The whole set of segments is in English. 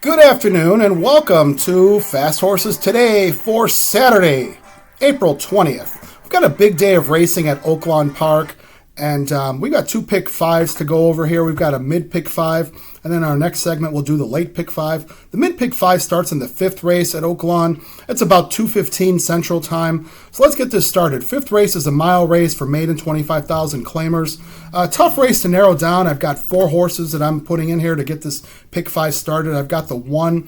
Good afternoon and welcome to Fast Horses Today for Saturday, April 20th. We've got a big day of racing at Oaklawn Park, and we got two pick fives to go over here. We've got a mid pick five, and then our next segment we'll do the late pick five. The mid pick five starts in the fifth race at Oaklawn. It's about 2:15 Central Time. So let's get this started. Fifth race is a mile race for maiden 25,000 claimers. Tough race to narrow down. I've got four horses that I'm putting in here to get this pick five started. I've got the one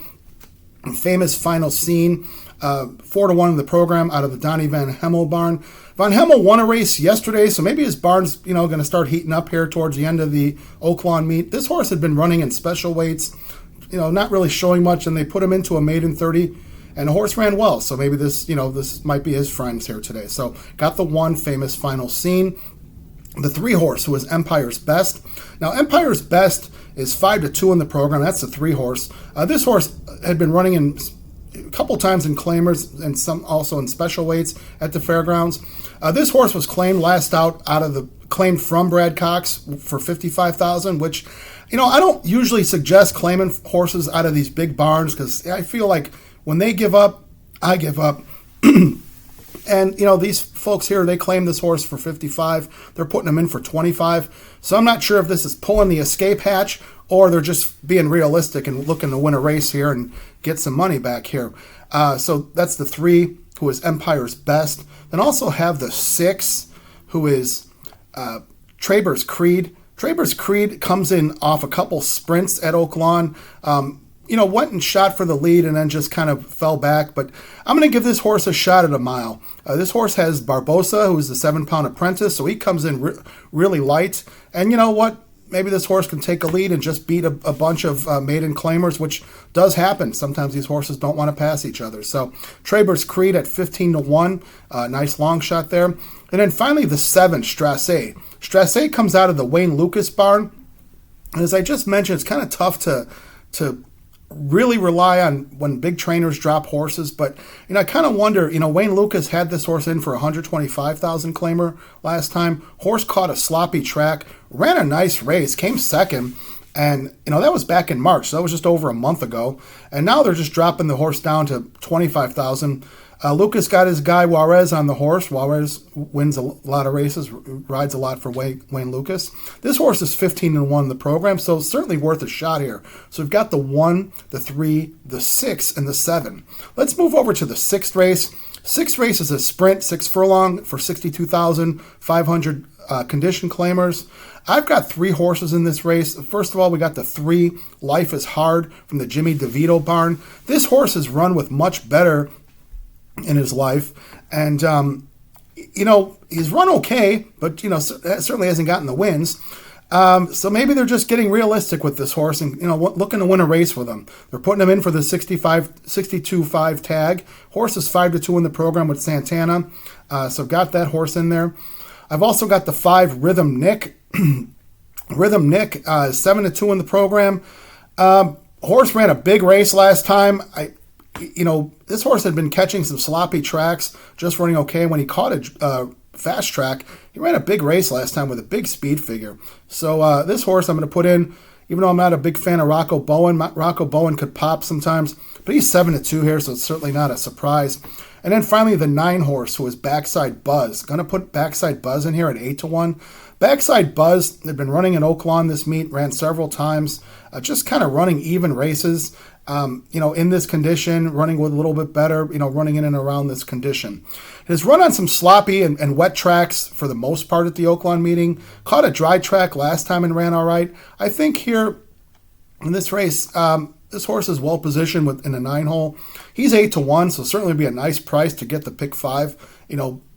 famous Final Scene, 4-1 in the program out of the Donnie Van Hemel barn. Van Hemel won a race yesterday, so maybe his barn's going to start heating up here towards the end of the Oaklawn meet. This horse had been running in special weights, not really showing much, and they put him into a maiden 30, and the horse ran well. So maybe this might be his friends here today. So got the one famous Final Scene. The three horse, who is Empire's Best. Now, Empire's Best is 5-2 in the program. That's the three horse. This horse had been running in a couple times in claimers and some also in special weights at the fairgrounds. This horse was claimed last out of the claimed from Brad Cox for $55,000, which, I don't usually suggest claiming horses out of these big barns because I feel like when they give up, I give up. And, these folks here, they claim this horse for $55. They're putting him in for $25. So I'm not sure if this is pulling the escape hatch or they're just being realistic and looking to win a race here and get some money back here. So that's the three, who is Empire's Best. Then also have the six, who is Traber's Creed. Traber's Creed comes in off a couple sprints at Oaklawn. Went and shot for the lead and then just kind of fell back. But I'm going to give this horse a shot at a mile. This horse has Barbosa, who is the 7-pound apprentice, so he comes in really light. And you know what? Maybe this horse can take a lead and just beat a bunch of maiden claimers, which does happen. Sometimes these horses don't want to pass each other. So Traber's Creed at 15-1. Nice long shot there. And then finally the 7, Strasse. Strasse comes out of the Wayne Lucas barn. And as I just mentioned, it's kind of tough to really rely on when big trainers drop horses, but I kind of wonder, Wayne Lucas had this horse in for 125,000 claimer last time. Horse caught a sloppy track, ran a nice race, came second, and that was back in March, so that was just over a month ago, and now they're just dropping the horse down to 25,000. Lucas got his guy Juarez on the horse. Juarez wins a lot of races, rides a lot for Wayne Lucas. This horse is 15-1 in the program, so certainly worth a shot here. So we've got the 1, the 3, the 6, and the 7. Let's move over to the sixth race. Sixth race is a sprint, 6 furlong for 62,500 condition claimers. I've got three horses in this race. First of all, we got the 3, Life is Hard from the Jimmy DeVito barn. This horse has run with much better in his life, and he's run okay, but certainly hasn't gotten the wins. So maybe they're just getting realistic with this horse and looking to win a race with him. They're putting him in for the 62.5 tag. Horse is 5-2 in the program with Santana, so got that horse in there. I've also got the 5, Rhythm Nick. Rhythm Nick is 7-2 in the program. Horse ran a big race last time. This horse had been catching some sloppy tracks, just running okay. When he caught a fast track, he ran a big race last time with a big speed figure. So this horse I'm going to put in, even though I'm not a big fan of Rocco Bowen. Rocco Bowen could pop sometimes, but he's 7-2 here, so it's certainly not a surprise. And then finally the 9 horse, who is Backside Buzz. Going to put Backside Buzz in here at 8-1. Backside Buzz had been running in Oaklawn this meet, ran several times, just kind of running even races. In this condition, running with a little bit better, running in and around this condition. His run on some sloppy and wet tracks for the most part at the Oaklawn meeting. Caught a dry track last time and ran all right. I think here in this race, this horse is well positioned in a 9-hole. He's 8-1, so certainly be a nice price to get the pick 5,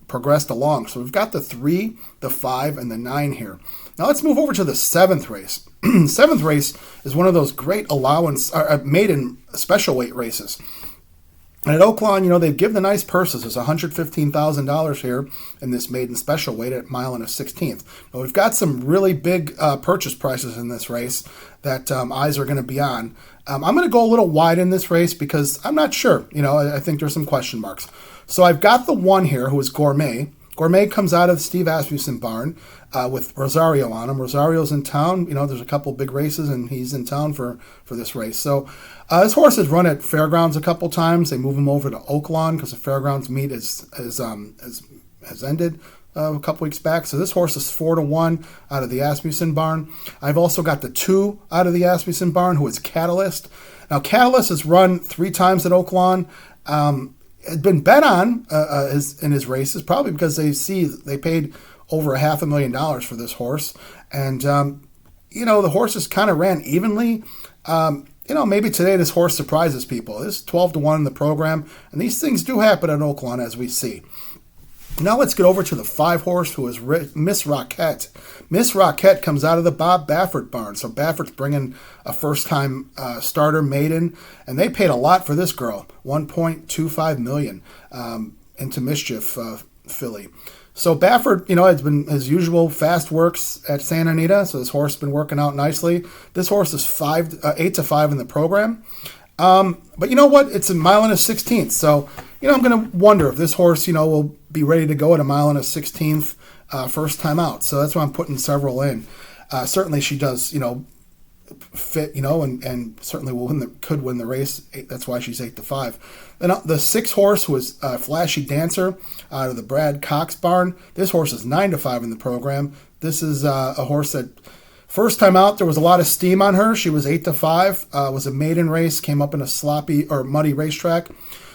progressed along. So we've got the 3, the 5, and the 9 here. Now let's move over to the 7th race. 7th race is one of those great allowance, maiden special weight races. And at Oaklawn, they give the nice purses. There's $115,000 here in this maiden special weight at mile and a 16th. Now we've got some really big purchase prices in this race that eyes are going to be on. I'm going to go a little wide in this race because I'm not sure. I think there's some question marks. So I've got the 1 here, who is Gourmet, Gourmet comes out of the Steve Asmussen barn with Rosario on him. Rosario's in town. There's a couple big races, and he's in town for this race. So this horse has run at Fairgrounds a couple times. They move him over to Oaklawn because the Fairgrounds meet has ended a couple weeks back. So this horse is 4-1 out of the Asmussen barn. I've also got the 2 out of the Asmussen barn, who is Catalyst. Now, Catalyst has run 3 times at Oaklawn. Had been bet on in his races, probably because they paid over $500,000 for this horse. And, the horses kind of ran evenly. Maybe today this horse surprises people. This is 12-1 in the program, and these things do happen at Oaklawn, as we see. Now let's get over to the 5 horse, who is Miss Roquette. Miss Roquette comes out of the Bob Baffert barn. So Baffert's bringing a first-time starter maiden, and they paid a lot for this girl, $1.25 million into Mischief filly. So Baffert, has been his usual fast works at Santa Anita. So this horse has been working out nicely. This horse is 8-5 in the program. But you know what? It's a 1 1/16. So, I'm going to wonder if this horse, will be ready to go at a 1 1/16 first time out. So that's why I'm putting several in. Certainly she does, fit, and certainly could win the race. That's why she's 8-5. Then the 6 horse, who is Flashy Dancer out of the Brad Cox barn. This horse is 9-5 in the program. This is a horse that first time out, there was a lot of steam on her. She was 8-5. Was a maiden race, came up in a sloppy or muddy racetrack.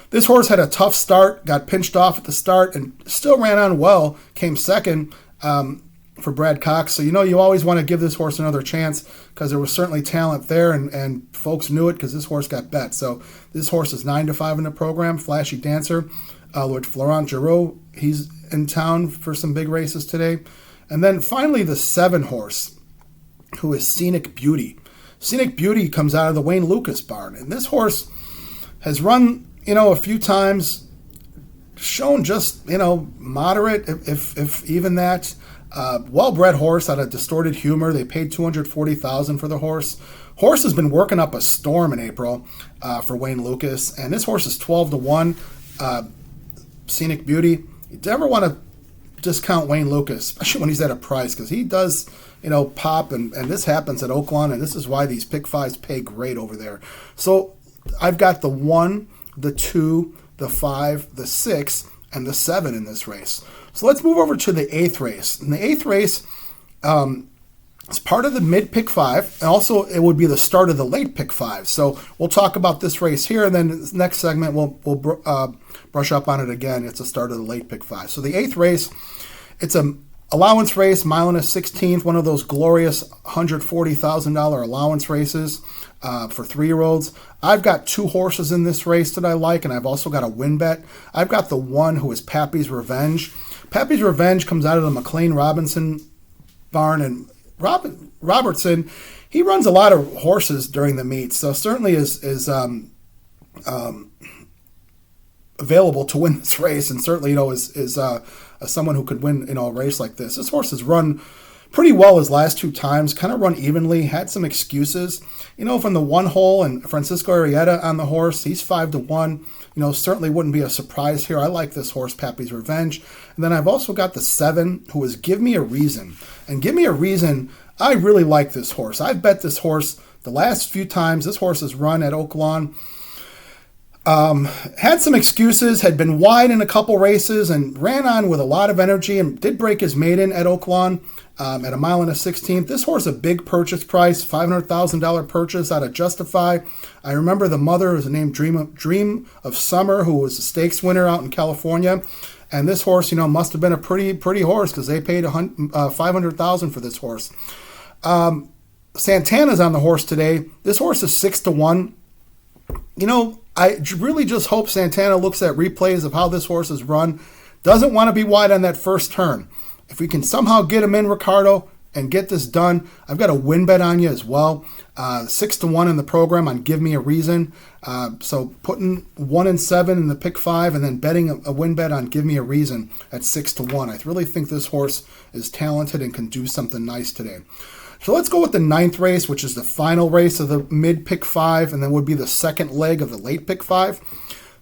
This horse had a tough start, got pinched off at the start, and still ran on well. Came second for Brad Cox. So you always want to give this horse another chance because there was certainly talent there, and folks knew it because this horse got bet. So this horse is 9-5 in the program. Flashy Dancer, with Florent Giroux, he's in town for some big races today. And then finally the 7 horse, who is Scenic Beauty. Scenic Beauty comes out of the Wayne Lucas barn, and this horse has run, a few times, shown just, moderate, if even that. Well-bred horse out of Distorted Humor. They paid $240,000 for the horse. Horse has been working up a storm in April for Wayne Lucas, and this horse is 12-1. Scenic Beauty. You never want to discount Wayne Lucas, especially when he's at a price, because he does, pop, and this happens at Oaklawn, and this is why these pick 5s pay great over there. So I've got the 1, the 2, the 5, the 6, and the 7 in this race. So let's move over to the 8th race. And the 8th race is part of the mid pick 5, and also it would be the start of the late pick 5. So we'll talk about this race here, and then the next segment we'll brush up on it again. It's the start of the late pick 5. So the 8th race, it's a allowance race, 1 1/16, one of those glorious $140,000 allowance races for 3-year-olds. I've got 2 horses in this race that I like, and I've also got a win bet. I've got the 1 who is Pappy's Revenge. Pappy's Revenge comes out of the McLean Robinson barn, and Robertson, he runs a lot of horses during the meets, so certainly is available to win this race, and certainly is someone who could win a race like this. This horse has run pretty well his last 2 times, kind of run evenly, had some excuses, from the 1 hole, and Francisco Arrieta on the horse. He's 5-1. Certainly wouldn't be a surprise here. I like this horse, Pappy's Revenge. And then I've also got the 7, who is Give Me a Reason. And Give Me a Reason, I really like this horse. I've bet this horse the last few times this horse has run at Oaklawn. Had some excuses, had been wide in a couple races, and ran on with a lot of energy, and did break his maiden at Oaklawn at a 1 1/16. This horse, a big purchase price, $500,000 purchase out of Justify. I remember the mother was named Dream of Summer, who was a stakes winner out in California. And this horse, must have been a pretty horse, because they paid $500,000 for this horse. Santana's on the horse today. This horse is 6-1. I really just hope Santana looks at replays of how this horse is run. Doesn't want to be wide on that first turn. If we can somehow get him in, Ricardo, and get this done, I've got a win bet on you as well. 6-1 in the program on Give Me a Reason. So putting 1 and 7 in the pick 5, and then betting a win bet on Give Me a Reason at 6-1. I really think this horse is talented and can do something nice today. So let's go with the 9th race, which is the final race of the mid pick 5, and then would be the second leg of the late pick 5.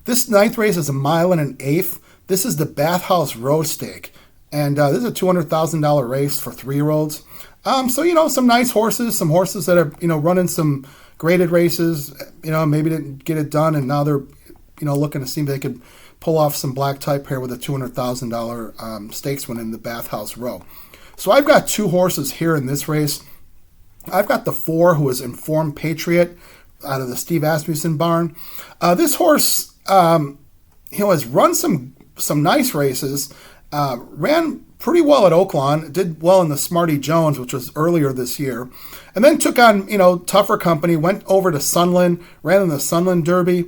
This 9th race is a 1 1/8. This is the Bathhouse Road Stake. And this is a $200,000 race for 3-year-olds. So, some nice horses, some horses that are, running some graded races, maybe didn't get it done, and now they're, looking to see if they could pull off some black type here with a $200,000 stakes win in the Bathhouse Row. So I've got 2 horses here in this race. I've got the 4, who is Informed Patriot, out of the Steve Asmussen barn. This horse, has run some nice races. Ran pretty well at Oaklawn, did well in the Smarty Jones, which was earlier this year, and then took on, tougher company, went over to Sunland, ran in the Sunland Derby,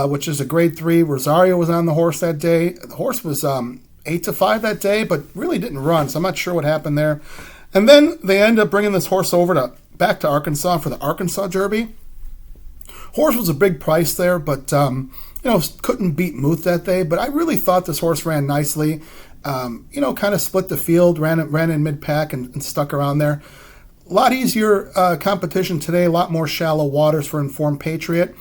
which is a grade 3. Rosario was on the horse that day. The horse was 8-5 that day, but really didn't run, so I'm not sure what happened there. And then they end up bringing this horse over back to Arkansas for the Arkansas Derby. Horse was a big price there, but couldn't beat Muth that day. But I really thought this horse ran nicely. Kind of split the field, ran in mid-pack and stuck around there. A lot easier competition today, a lot more shallow waters for Informed Patriot.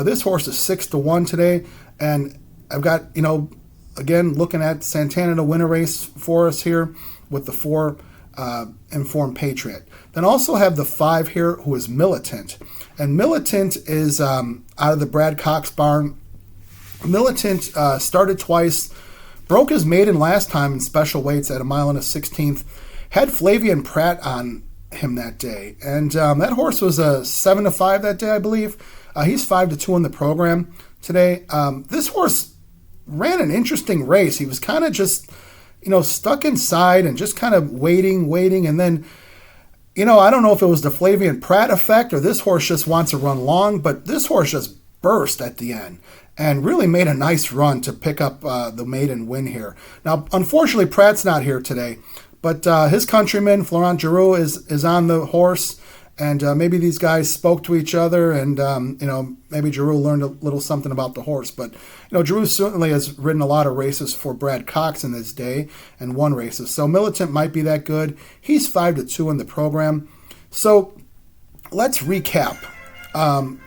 This horse is 6-1 today, and I've got, again, looking at Santana to win a race for us here with the 4 Informed Patriot. Then also have the 5 here, who is Militant. And Militant is out of the Brad Cox barn. Militant started twice, broke his maiden last time in special weights at 1 1/16. Had Flavian Pratt on him that day. And that horse was a 7-5 that day, I believe. He's 5-2 in the program today. This horse ran an interesting race. He was kind of just, stuck inside and just kind of waiting. And then, I don't know if it was the Flavian Pratt effect or this horse just wants to run long, but this horse just burst at the end and really made a nice run to pick up the maiden win here. Now, unfortunately, Pratt's not here today, but his countryman, Florent Giroux, is on the horse, and maybe these guys spoke to each other, and, maybe Giroux learned a little something about the horse. But, Giroux certainly has ridden a lot of races for Brad Cox in his day and won races. So Militant might be that good. He's 5-2 in the program. So let's recap.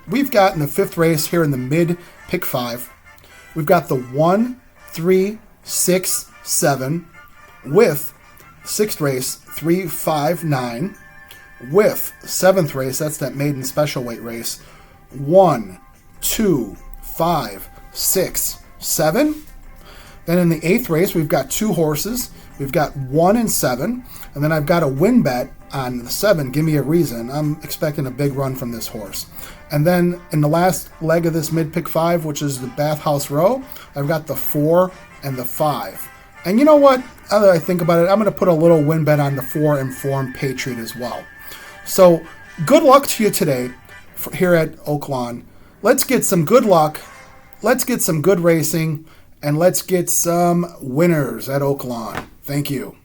We've got in the 5th race here in the mid pick 5, we've got the 1, 3, 6, 7 with 6th race 3, 5, 9 with 7th race, that's that maiden special weight race, 1, 2, 5, 6, 7. Then in the 8th race we've got 2 horses. We've got 1 and 7, and then I've got a win bet on the 7. Give me a reason. I'm expecting a big run from this horse. And then in the last leg of this mid-pick 5, which is the Bathhouse Row, I've got the 4 and the 5. And you know what? Now that I think about it, I'm going to put a little win bet on the 4 Informed Patriot as well. So good luck to you today here at Oaklawn. Let's get some good luck. Let's get some good racing. And let's get some winners at Oaklawn. Thank you.